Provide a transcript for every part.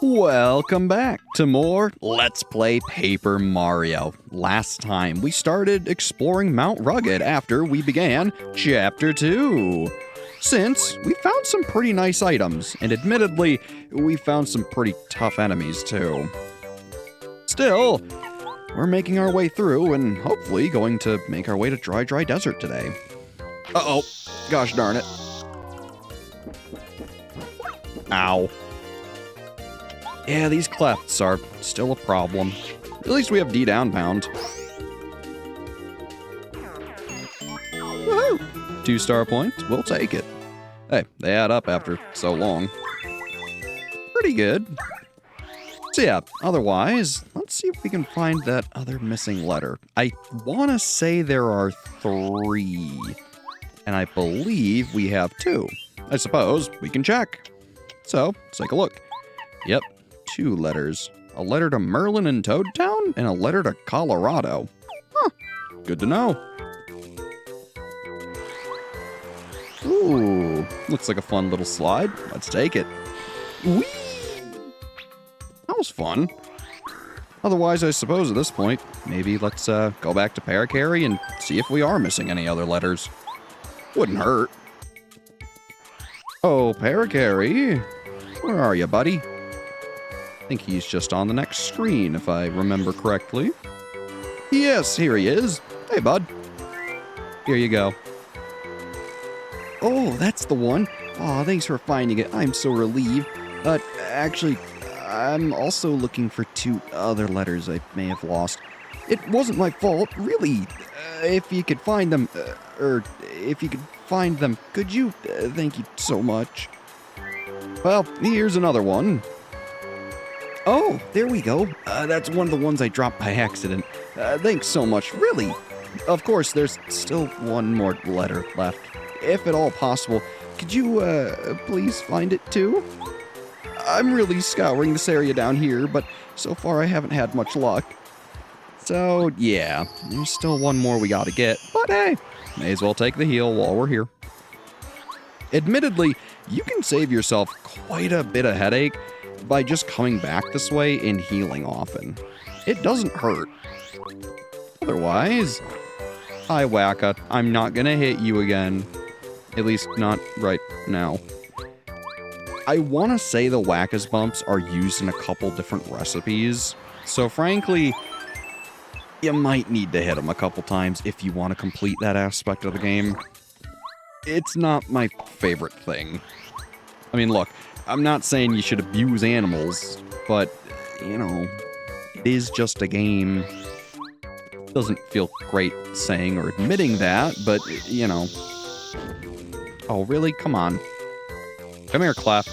Welcome back to more Let's Play Paper Mario. Last time we started exploring Mount Rugged after we began Chapter 2. Since, we found some pretty nice items, and admittedly, we found some pretty tough enemies too. Still, we're making our way through and hopefully going to make our way to Dry Desert today. Uh-oh, gosh darn it. Ow. Yeah, these clefts are still a problem. At least we have D downbound. Woohoo! 2 star points, we'll take it. Hey, they add up after so long. Pretty good. So yeah, otherwise, let's see if we can find that other missing letter. I want to say there are 3. And I believe we have 2. I suppose we can check. So, let's take a look. Yep. 2 letters. A letter to Merlin in Toad Town and a letter to Colorado. Huh. Good to know. Ooh. Looks like a fun little slide. Let's take it. Whee! That was fun. Otherwise, I suppose at this point, maybe let's go back to Parakarry and see if we are missing any other letters. Wouldn't hurt. Oh, Parakarry. Where are you, buddy? I think he's just on the next screen, if I remember correctly. Yes, here he is. Hey, bud. Here you go. Oh, that's the one. Aw, thanks for finding it. I'm so relieved. Actually, I'm also looking for 2 other letters I may have lost. It wasn't my fault, really. If you could find them, if you could find them, could you? Thank you so much. Well, here's another one. Oh, there we go. That's one of the ones I dropped by accident. Thanks so much, really. Of course, there's still one more letter left. If at all possible, could you, please find it too? I'm really scouring this area down here, but so far I haven't had much luck. So, yeah, there's still one more we gotta get, but hey, may as well take the heal while we're here. Admittedly, you can save yourself quite a bit of headache by just coming back this way and healing often. It doesn't hurt. Otherwise, hi Wacka, I'm not gonna hit you again. At least not right now. I want to say the Wacka's bumps are used in a couple different recipes, so frankly, you might need to hit them a couple times if you want to complete that aspect of the game. It's not my favorite thing. I mean, look, I'm not saying you should abuse animals, but, you know, it is just a game. Doesn't feel great saying or admitting that, but, you know. Oh, really? Come on. Come here, Clef.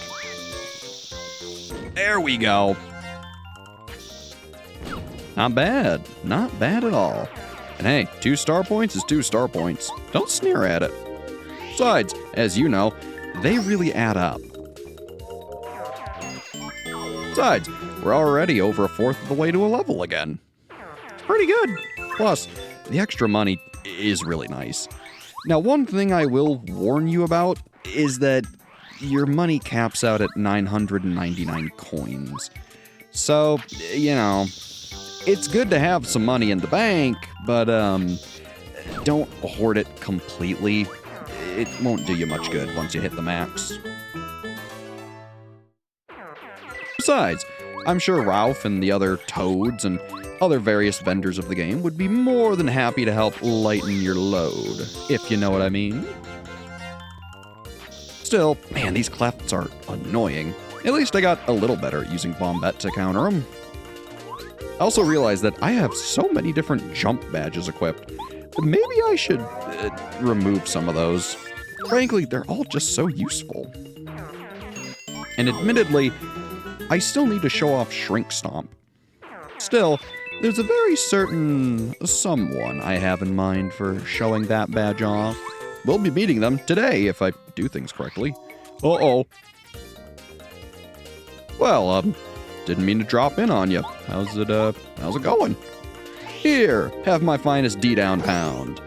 There we go. Not bad. Not bad at all. And hey, 2 star points is 2 star points. Don't sneer at it. Besides, as you know, they really add up. Besides, we're already over 1/4 of the way to a level again. It's pretty good. Plus, the extra money is really nice. Now, one thing I will warn you about is that your money caps out at 999 coins. So, you know, it's good to have some money in the bank, but don't hoard it completely. It won't do you much good once you hit the max. Besides, I'm sure Ralph and the other Toads and other various vendors of the game would be more than happy to help lighten your load, if you know what I mean. Still, man, these clefts are annoying. At least I got a little better at using Bombette to counter them. I also realized that I have so many different jump badges equipped. Maybe I should remove some of those. Frankly, they're all just so useful. And admittedly, I still need to show off Shrink Stomp. Still, there's a very certain someone I have in mind for showing that badge off. We'll be meeting them today if I do things correctly. Uh-oh. Well, didn't mean to drop in on you. How's it going? Here, have my finest D-down pound.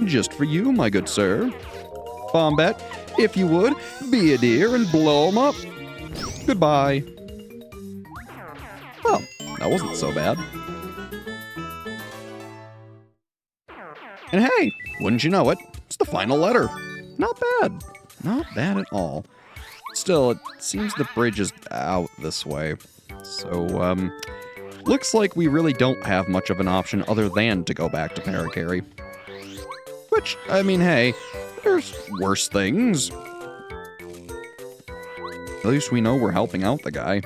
Just for you, my good sir. Bombette, if you would, be a dear and blow 'em up. Goodbye. Well, that wasn't so bad. And hey, wouldn't you know it, it's the final letter. Not bad. Not bad at all. Still, it seems the bridge is out this way. So, looks like we really don't have much of an option other than to go back to Parakarry. Which, I mean, hey, there's worse things. At least we know we're helping out the guy.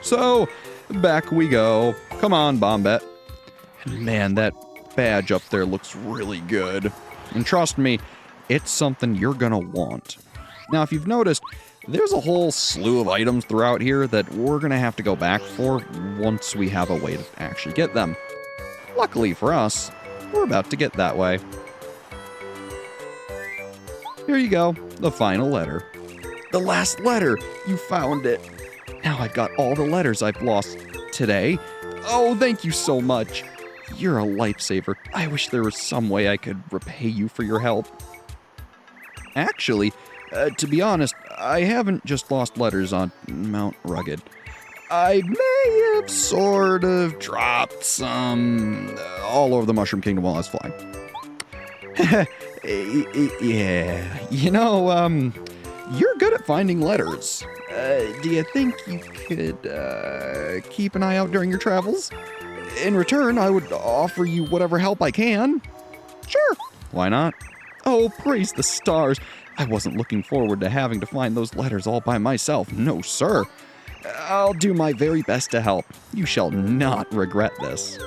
So, back we go. Come on, Bombette. And man, that badge up there looks really good. And trust me, it's something you're gonna want. Now, if you've noticed, there's a whole slew of items throughout here that we're gonna have to go back for once we have a way to actually get them. Luckily for us, we're about to get that way. Here you go, the final letter. The last letter! You found it! Now I've got all the letters I've lost today. Oh, thank you so much. You're a lifesaver. I wish there was some way I could repay you for your help. Actually, to be honest, I haven't just lost letters on Mount Rugged. I may have sort of dropped some all over the Mushroom Kingdom while I was flying. Yeah, you know, you're good at finding letters. Do you think you could keep an eye out during your travels? In return, I would offer you whatever help I can. Sure, why not? Oh, praise the stars. I wasn't looking forward to having to find those letters all by myself. No, sir. I'll do my very best to help. You shall not regret this.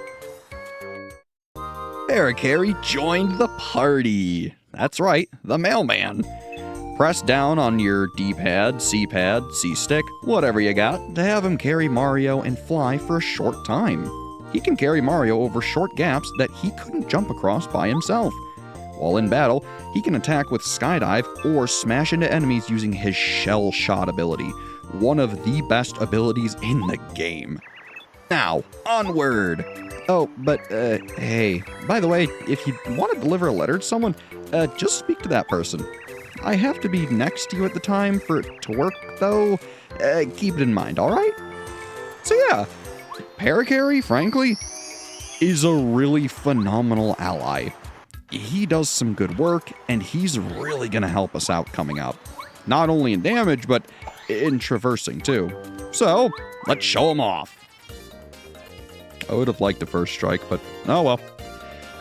Parakarry joined the party. That's right, the mailman. Press down on your D-pad, C-pad, C-stick, whatever you got, to have him carry Mario and fly for a short time. He can carry Mario over short gaps that he couldn't jump across by himself. While in battle, he can attack with Skydive or smash into enemies using his Shell Shot ability, one of the best abilities in the game. Now, onward! Oh, but, hey, by the way, if you want to deliver a letter to someone, just speak to that person. I have to be next to you at the time for it to work, though. Keep it in mind, alright? So yeah, Parakarry, frankly, is a really phenomenal ally. He does some good work, and he's really gonna help us out coming up. Not only in damage, but in traversing, too. So, let's show him off. I would have liked a first strike, but oh well.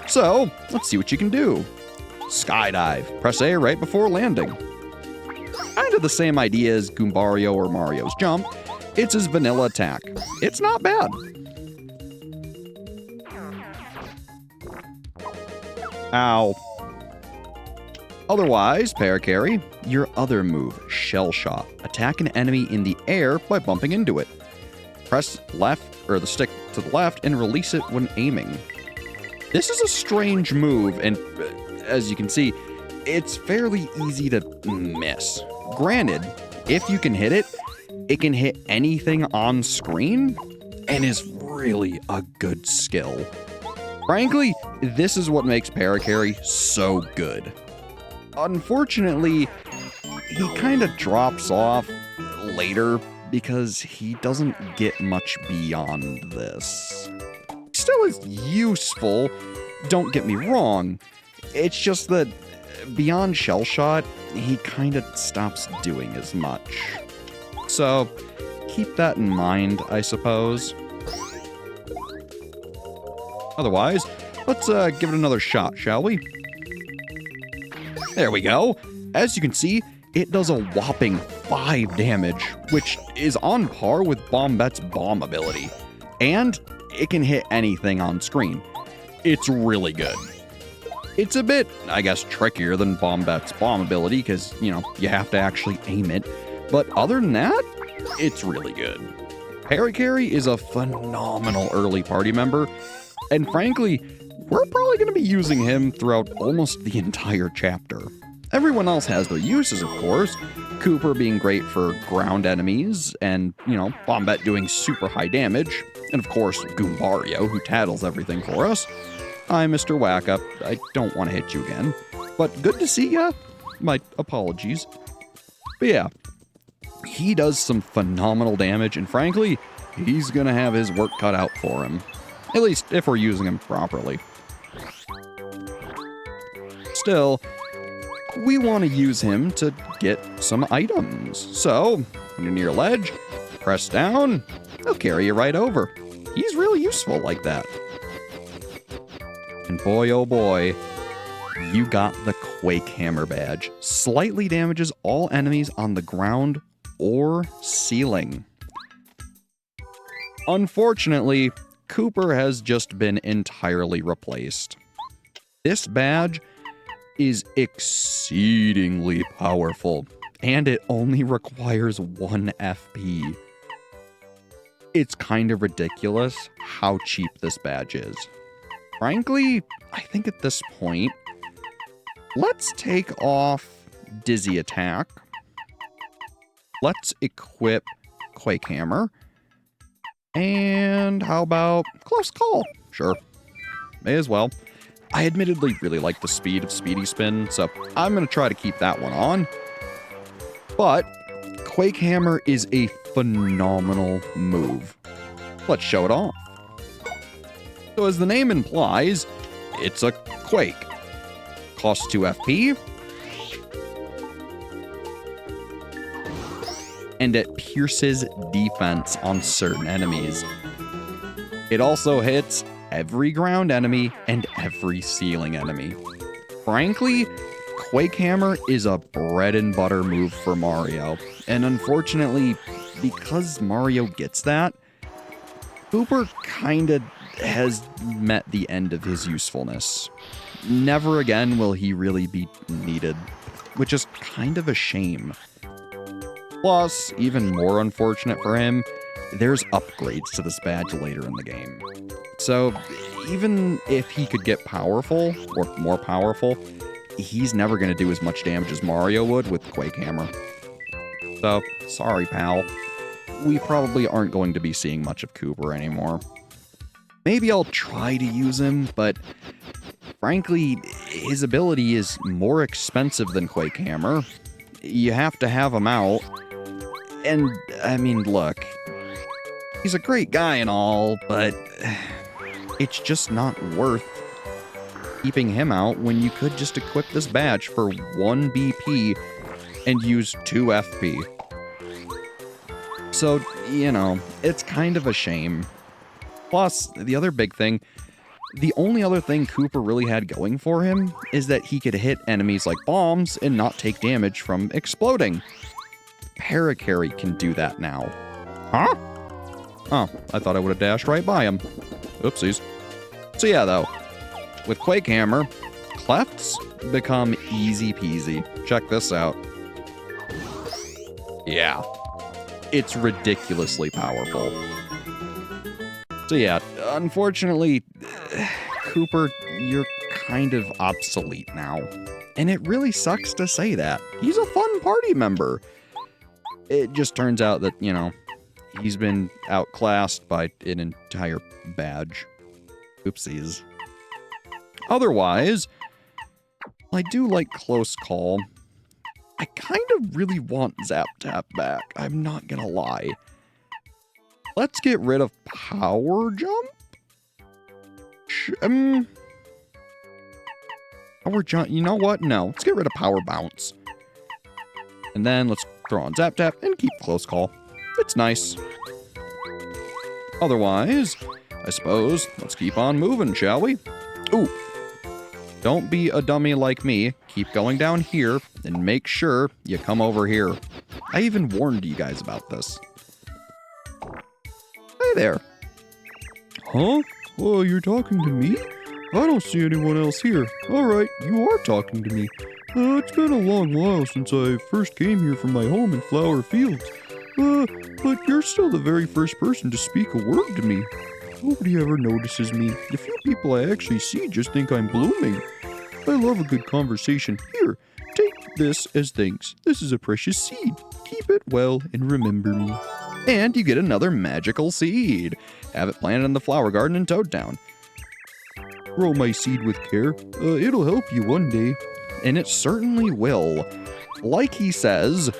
So, let's see what you can do. Skydive. Press A right before landing. Kind of the same idea as Goombario or Mario's jump. It's his vanilla attack. It's not bad. Ow. Otherwise, Parakarry, your other move, Shell Shot. Attack an enemy in the air by bumping into it. Press left, or the stick to the left, and release it when aiming. This is a strange move, and as you can see, it's fairly easy to miss. Granted, if you can hit it, it can hit anything on screen, and is really a good skill. Frankly, this is what makes Parakarry so good. Unfortunately, he kind of drops off later because he doesn't get much beyond this. Still is useful, don't get me wrong. It's just that beyond Shell Shot, he kind of stops doing as much. So, keep that in mind, I suppose. Otherwise, let's give it another shot, shall we? There we go. As you can see, it does a whopping 5 damage, which is on par with Bombette's bomb ability. And it can hit anything on screen. It's really good. It's a bit, I guess, trickier than Bombette's bomb ability because, you know, you have to actually aim it. But other than that, it's really good. Parakarry is a phenomenal early party member, and frankly, we're probably going to be using him throughout almost the entire chapter. Everyone else has their uses, of course. Cooper being great for ground enemies, and, you know, Bombette doing super high damage. And of course, Goombario, who tattles everything for us. Hi, Mr. Wackup. I don't want to hit you again. But good to see ya. My apologies. But yeah, he does some phenomenal damage, and frankly, he's gonna have his work cut out for him. At least if we're using him properly. Still, we want to use him to get some items. So, when you're near a ledge, press down, he'll carry you right over. He's really useful like that. And boy, oh boy, you got the Quake Hammer badge. Slightly damages all enemies on the ground or ceiling. Unfortunately, Cooper has just been entirely replaced. This badge is exceedingly powerful, and it only requires 1 FP. It's kind of ridiculous how cheap this badge is. Frankly, I think at this point, let's take off Dizzy Attack. Let's equip Quake Hammer. And how about Close Call? Sure, may as well. I admittedly really like the speed of Speedy Spin, so I'm going to try to keep that one on. But Quake Hammer is a phenomenal move. Let's show it off. So as the name implies, it's a Quake. Costs 2 FP. And it pierces defense on certain enemies. It also hits every ground enemy and every ceiling enemy. Frankly, Quake Hammer is a bread and butter move for Mario. And unfortunately, because Mario gets that, Cooper kinda has met the end of his usefulness. Never again will he really be needed, which is kind of a shame. Plus, even more unfortunate for him, there's upgrades to this badge later in the game. So, even if he could get powerful, or more powerful, he's never going to do as much damage as Mario would with Quake Hammer. So, sorry pal. We probably aren't going to be seeing much of Cooper anymore. Maybe I'll try to use him, but frankly, his ability is more expensive than Quake Hammer. You have to have him out. And, I mean, look, he's a great guy and all, but it's just not worth keeping him out when you could just equip this badge for 1 BP and use 2 FP. So, you know, it's kind of a shame. Plus, the other big thing, the only other thing Cooper really had going for him is that he could hit enemies like bombs and not take damage from exploding. Parakarry can do that now. Huh? Oh, I thought I would have dashed right by him. Oopsies. So yeah, though, with Quake Hammer, clefts become easy peasy. Check this out. Yeah. It's ridiculously powerful. So yeah, unfortunately, Cooper, you're kind of obsolete now. And it really sucks to say that. He's a fun party member. It just turns out that, you know, he's been outclassed by an entire badge. Oopsies. Otherwise, I do like Close Call. I kind of really want Zap Tap back, I'm not gonna lie. Let's get rid of Power Jump? Power Jump, you know what? No, let's get rid of Power Bounce. And then let's throw on Zap Tap and keep Close Call. It's nice. Otherwise, I suppose, let's keep on moving, shall we? Ooh. Don't be a dummy like me. Keep going down here and make sure you come over here. I even warned you guys about this. Hey there. Huh? Oh, you're talking to me? I don't see anyone else here. Alright, you are talking to me. It's been a long while since I first came here from my home in Flower Fields. But you're still the very first person to speak a word to me. Nobody ever notices me. The few people I actually see just think I'm blooming. I love a good conversation. Here, take this as thanks. This is a precious seed. Keep it well and remember me. And you get another magical seed. Have it planted in the flower garden in Toad Town. Grow my seed with care. It'll help you one day. And it certainly will. Like he says,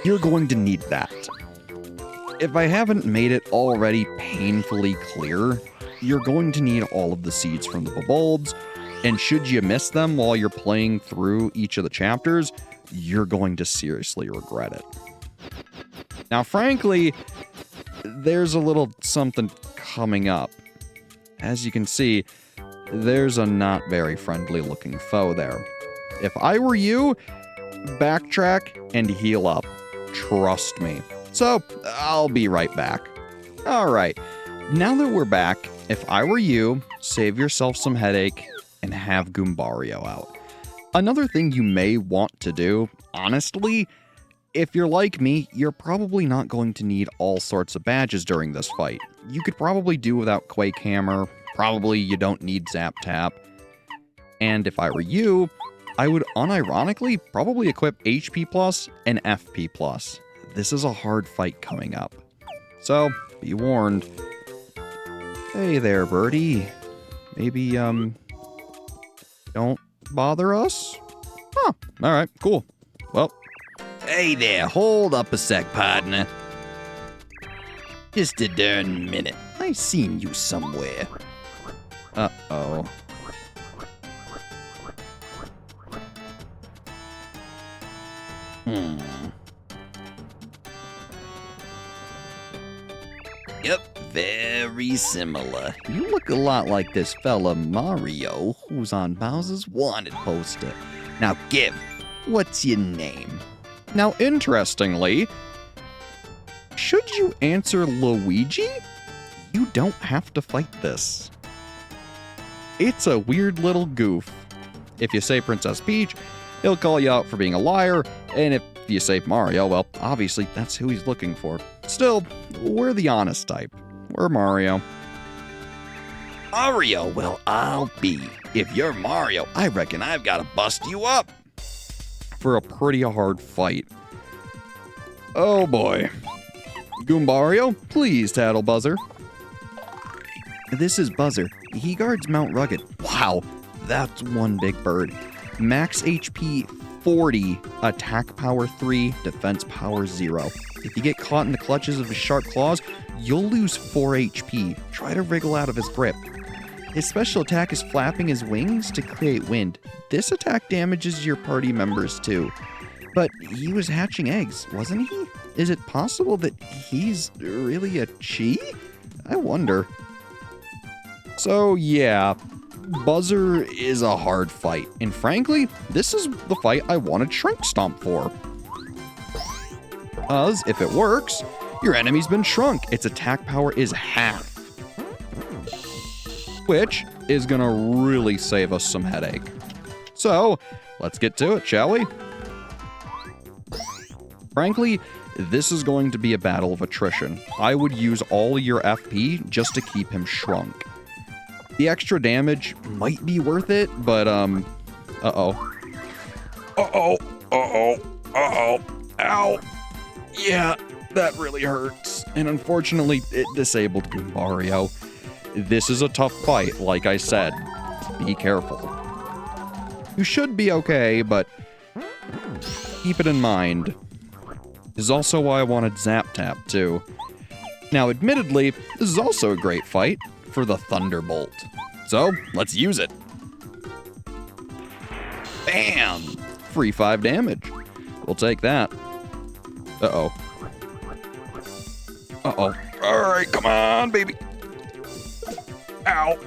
you're going to need that. if I haven't made it already painfully clear, you're going to need all of the seeds from the bulbs, and should you miss them while you're playing through each of the chapters, you're going to seriously regret it. Now, frankly, there's a little something coming up. As you can see, there's a not very friendly looking foe there. If I were you, backtrack and heal up. Trust me. So, I'll be right back. Alright, now that we're back, if I were you, save yourself some headache and have Goombario out. Another thing you may want to do, honestly, if you're like me, you're probably not going to need all sorts of badges during this fight. You could probably do without Quake Hammer, probably you don't need Zap Tap. And if I were you, I would unironically probably equip HP Plus and FP Plus. This is a hard fight coming up. So, be warned. Hey there, birdie. Maybe, don't bother us? Huh, alright, cool. Well, hey there, hold up a sec, partner. Just a darn minute. I seen you somewhere. Uh-oh. Yep, very similar. You look a lot like this fella Mario, who's on Bowser's wanted poster. Now give, what's your name? Now interestingly, should you answer Luigi, you don't have to fight this. It's a weird little goof. If you say Princess Peach, he'll call you out for being a liar, and if you say Mario, well, obviously that's who he's looking for. Still, we're the honest type. We're Mario. Mario, well, I'll be. If you're Mario, I reckon I've got to bust you up. For a pretty hard fight. Oh boy. Goombario, please tattle Buzzer. This is Buzzer. He guards Mount Rugged. Wow, that's one big bird. Max HP 40, attack power 3, defense power 0. If you get caught in the clutches of his sharp claws, you'll lose 4 HP. Try to wriggle out of his grip. His special attack is flapping his wings to create wind. This attack damages your party members too. But he was hatching eggs, wasn't he? Is it possible that he's really a Chi? I wonder. So yeah, Buzzer is a hard fight. And frankly, this is the fight I wanted Shrink Stomp for. Because if it works, your enemy's been shrunk. Its attack power is half. Which is gonna really save us some headache. So, let's get to it, shall we? Frankly, this is going to be a battle of attrition. I would use all your FP just to keep him shrunk. The extra damage might be worth it, but, uh-oh. Uh-oh, uh-oh, uh-oh, ow. Yeah, that really hurts. And unfortunately, it disabled Goombario. This is a tough fight, like I said. Be careful. You should be okay, but keep it in mind. This is also why I wanted Zap Tap, too. Now, admittedly, this is also a great fight for the Thunderbolt. So, let's use it. Bam! Free 5 damage. We'll take that. Uh-oh. Uh-oh. Alright, come on, baby. Ow.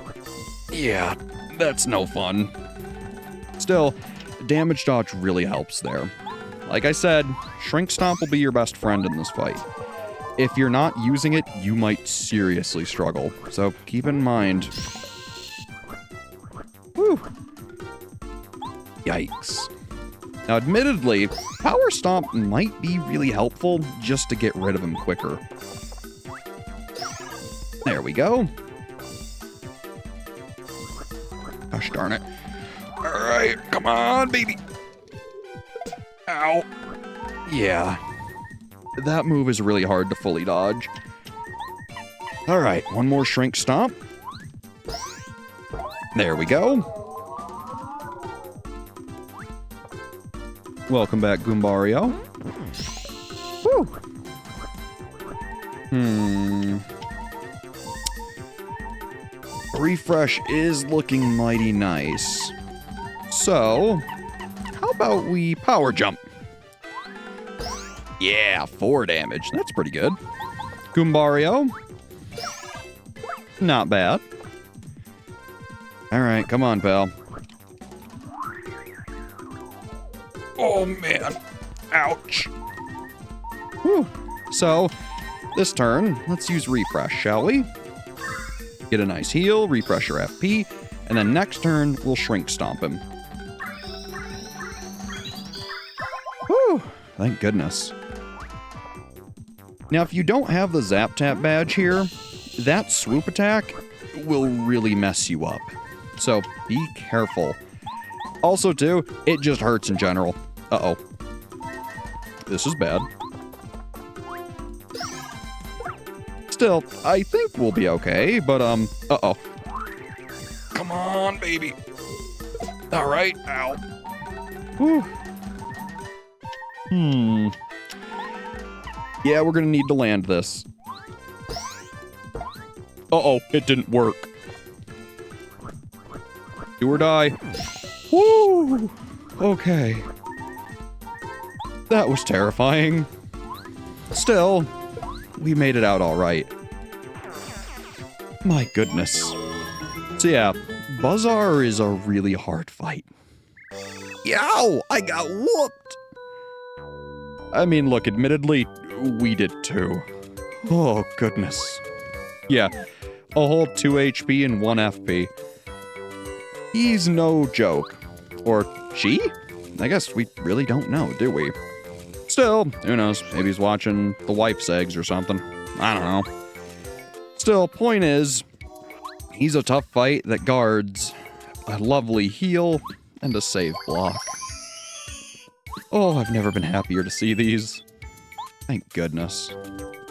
Yeah, that's no fun. Still, damage dodge really helps there. Like I said, Shrink Stomp will be your best friend in this fight. If you're not using it, you might seriously struggle. So keep in mind. Whew. Yikes. Now, admittedly, Power Stomp might be really helpful just to get rid of him quicker. There we go. Gosh darn it. Alright, come on, baby. Ow. Yeah. That move is really hard to fully dodge. Alright, one more Shrink Stomp. There we go. Welcome back, Goombario. Woo! Refresh is looking mighty nice. So, how about we power jump? Yeah, 4 damage. That's pretty good. Goombario. Not bad. All right, come on, pal. Oh, man. Ouch. Whew. So, this turn, let's use refresh, shall we? Get a nice heal, refresh your FP, and then next turn, we'll shrink stomp him. Whew. Thank goodness. Now, if you don't have the Zap Tap badge here, that swoop attack will really mess you up. So be careful. Also, too, it just hurts in general. Uh-oh. This is bad. Still, I think we'll be okay, but, uh-oh. Come on, baby. All right, ow. Whew. Yeah, we're gonna need to land this. Uh-oh, it didn't work. Do or die. Woo! Okay. That was terrifying. Still, we made it out all right. My goodness. So yeah, Buzzar is a really hard fight. Yow! I got whooped! I mean, look, admittedly, we did too. Oh, goodness. Yeah, a whole 2 HP and 1 FP. He's no joke. Or she? I guess we really don't know, do we? Still, who knows? Maybe he's watching the wife's eggs or something. I don't know. Still, point is, he's a tough fight that guards a lovely heal and a save block. Oh, I've never been happier to see these. Thank goodness.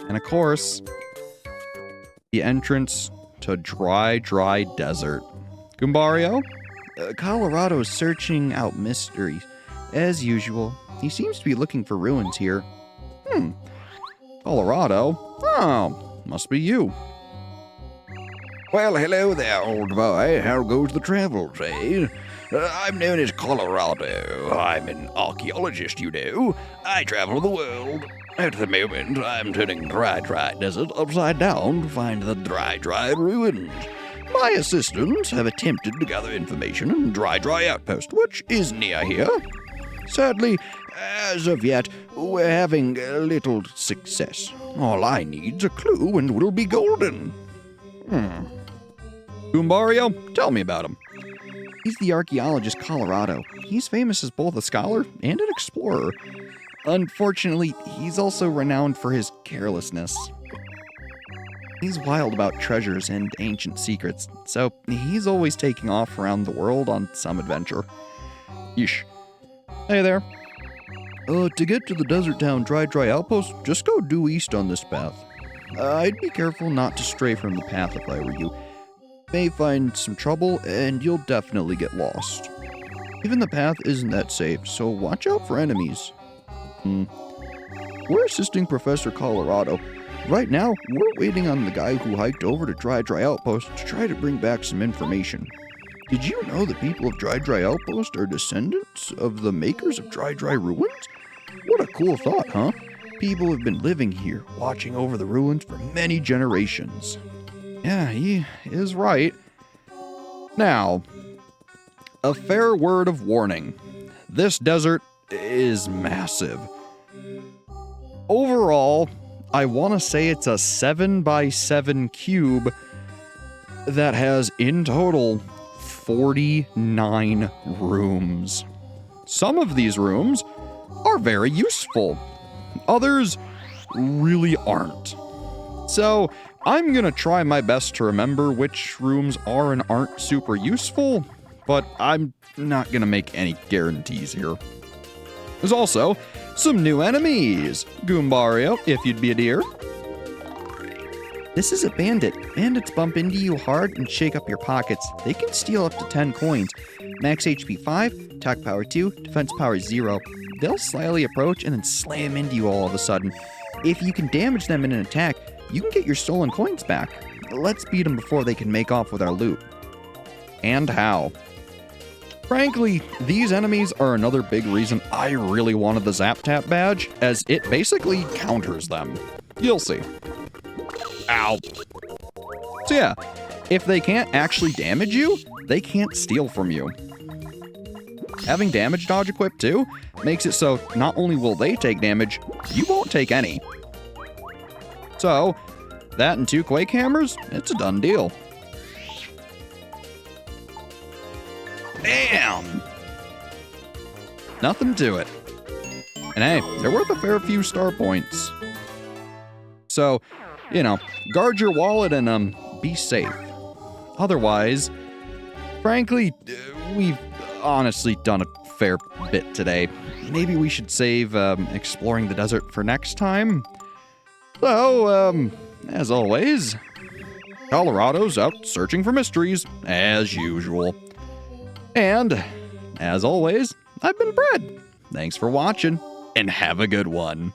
And of course, the entrance to Dry Desert. Goombario? Colorado's searching out mysteries. As usual, he seems to be looking for ruins here. Colorado? Oh, must be you. Well, hello there, old boy. How goes the travel trade? I'm known as Colorado. I'm an archaeologist, you know. I travel the world. At the moment, I'm turning Dry Desert upside down to find the Dry ruins. My assistants have attempted to gather information in Dry Outpost, which is near here. Sadly, as of yet, we're having little success. All I need's a clue and we'll be golden. Goombario, tell me about him. He's the archaeologist Colorado. He's famous as both a scholar and an explorer. Unfortunately, he's also renowned for his carelessness. He's wild about treasures and ancient secrets, so he's always taking off around the world on some adventure. Yeesh. Hey there. To get to the desert town Dry Outpost, just go due east on this path. I'd be careful not to stray from the path if I were you. May find some trouble, and you'll definitely get lost. Even the path isn't that safe, so watch out for enemies. We're assisting Professor Colorado. Right now, we're waiting on the guy who hiked over to Dry Outpost to try to bring back some information. Did you know the people of Dry Outpost are descendants of the makers of Dry Ruins? What a cool thought, huh? People have been living here, watching over the ruins for many generations. Yeah, he is right. Now, a fair word of warning. This desert is massive. Overall, I want to say it's a 7x7 cube that has, in total, 49 rooms. Some of these rooms are very useful. Others really aren't. So, I'm gonna try my best to remember which rooms are and aren't super useful, but I'm not gonna make any guarantees here. There's also some new enemies. Goombario, if you'd be a dear. This is a bandit. Bandits bump into you hard and shake up your pockets. They can steal up to 10 coins. Max HP 5, attack power 2, defense power 0. They'll slyly approach and then slam into you all of a sudden. If you can damage them in an attack, you can get your stolen coins back. Let's beat them before they can make off with our loot. And how? Frankly, these enemies are another big reason I really wanted the Zap Tap badge, as it basically counters them. You'll see. Ow. So yeah, if they can't actually damage you, they can't steal from you. Having damage dodge equipped too makes it so not only will they take damage, you won't take any. So, that and 2 Quake Hammers, it's a done deal. Damn! Nothing to it. And hey, they're worth a fair few star points. So, you know, guard your wallet and be safe. Otherwise, frankly, we've honestly done a fair bit today. Maybe we should save exploring the desert for next time. So, as always, Colorado's out searching for mysteries, as usual. And, as always, I've been Brad. Thanks for watching, and have a good one.